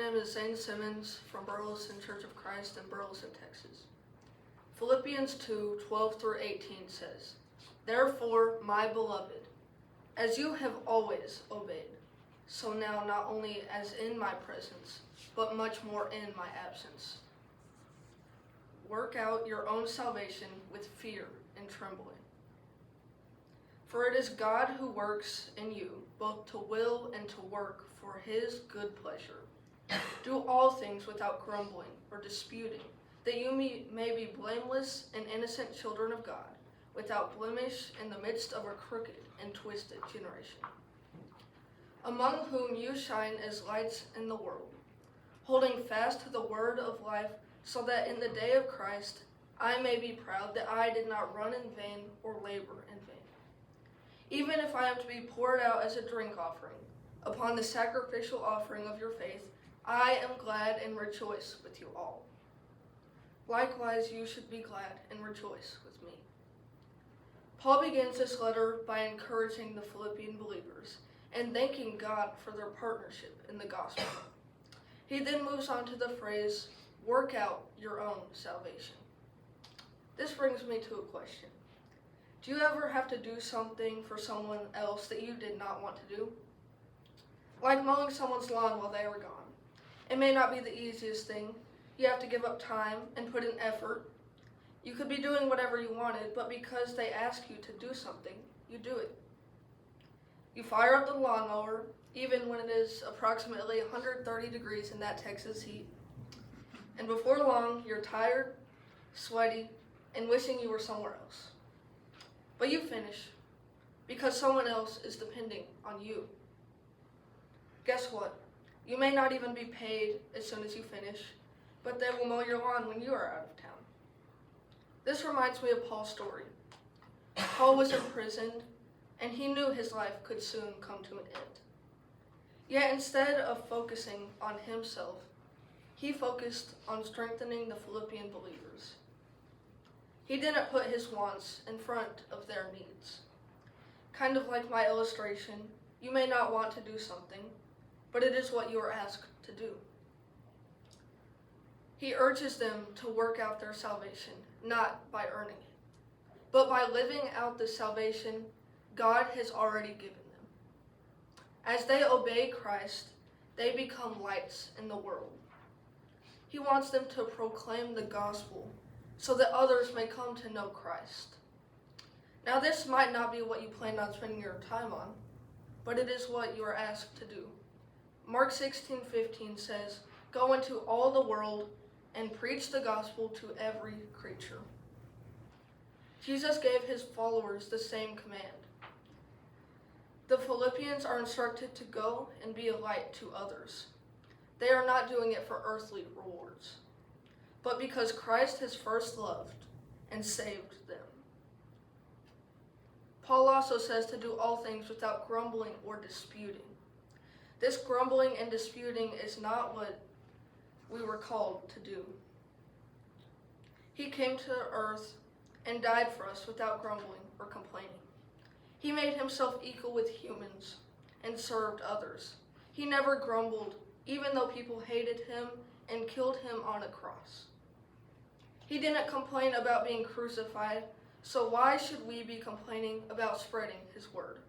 name is Zane Simmons from Burleson Church of Christ in Burleson, Texas. Philippians 2:12 through 18 says, "Therefore, my beloved, as you have always obeyed, so now not only as in my presence, but much more in my absence. Work out your own salvation with fear and trembling. For it is God who works in you, both to will and to work for his good pleasure. Do all things without grumbling or disputing, that you may be blameless and innocent children of God, without blemish in the midst of a crooked and twisted generation, among whom you shine as lights in the world, holding fast to the word of life, so that in the day of Christ I may be proud that I did not run in vain or labor in vain. Even if I am to be poured out as a drink offering upon the sacrificial offering of your faith, I am glad and rejoice with you all. Likewise, you should be glad and rejoice with me." Paul begins this letter by encouraging the Philippian believers and thanking God for their partnership in the gospel. He then moves on to the phrase, "Work out your own salvation." This brings me to a question. Do you ever have to do something for someone else that you did not want to do? Like mowing someone's lawn while they were gone. It may not be the easiest thing. You have to give up time and put in effort. You could be doing whatever you wanted, but because they ask you to do something, you do it. You fire up the lawnmower, even when it is approximately 130 degrees in that Texas heat. And before long, you're tired, sweaty, and wishing you were somewhere else. But you finish, because someone else is depending on you. Guess what? You may not even be paid as soon as you finish, but they will mow your lawn when you are out of town. This reminds me of Paul's story. Paul was imprisoned, and he knew his life could soon come to an end. Yet instead of focusing on himself, he focused on strengthening the Philippian believers. He didn't put his wants in front of their needs. Kind of like my illustration, you may not want to do something, but it is what you are asked to do. He urges them to work out their salvation, not by earning it, but by living out the salvation God has already given them. As they obey Christ, they become lights in the world. He wants them to proclaim the gospel so that others may come to know Christ. Now, this might not be what you plan on spending your time on, but it is what you are asked to do. Mark 16:15 says, "Go into all the world and preach the gospel to every creature." Jesus gave his followers the same command. The Philippians are instructed to go and be a light to others. They are not doing it for earthly rewards, but because Christ has first loved and saved them. Paul also says to do all things without grumbling or disputing. This grumbling and disputing is not what we were called to do. He came to earth and died for us without grumbling or complaining. He made himself equal with humans and served others. He never grumbled, even though people hated him and killed him on a cross. He didn't complain about being crucified, so why should we be complaining about spreading his word?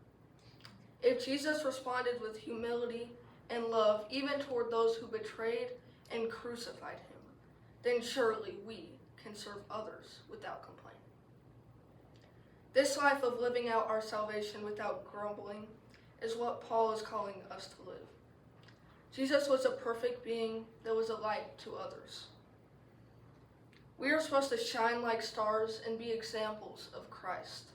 If Jesus responded with humility and love even toward those who betrayed and crucified him, then surely we can serve others without complaining. This life of living out our salvation without grumbling is what Paul is calling us to live. Jesus was a perfect being that was a light to others. We are supposed to shine like stars and be examples of Christ.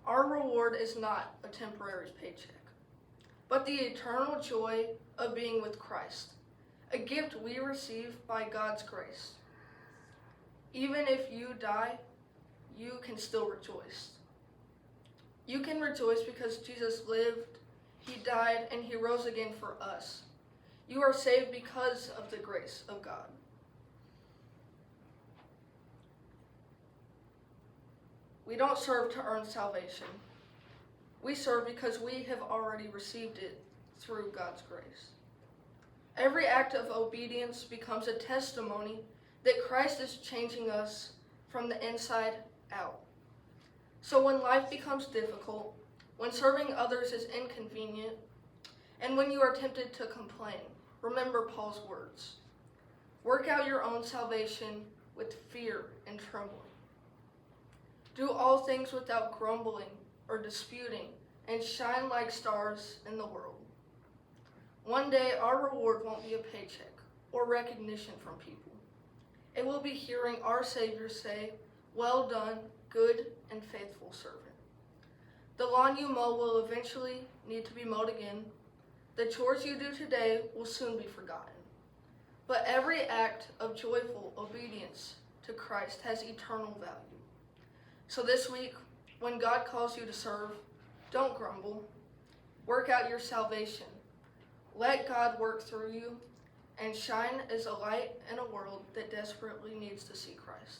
Our reward is not a temporary paycheck, but the eternal joy of being with Christ, a gift we receive by God's grace. Even if you die, you can still rejoice. You can rejoice because Jesus lived, he died, and he rose again for us. You are saved because of the grace of God. We don't serve to earn salvation. We serve because we have already received it through God's grace. Every act of obedience becomes a testimony that Christ is changing us from the inside out. So when life becomes difficult, when serving others is inconvenient, and when you are tempted to complain, remember Paul's words. Work out your own salvation with fear and trembling. Do all things without grumbling or disputing, and shine like stars in the world. One day our reward won't be a paycheck or recognition from people. It will be hearing our Savior say, "Well done, good and faithful servant." The lawn you mow will eventually need to be mowed again. The chores you do today will soon be forgotten. But every act of joyful obedience to Christ has eternal value. So this week, when God calls you to serve, don't grumble. Work out your salvation. Let God work through you and shine as a light in a world that desperately needs to see Christ.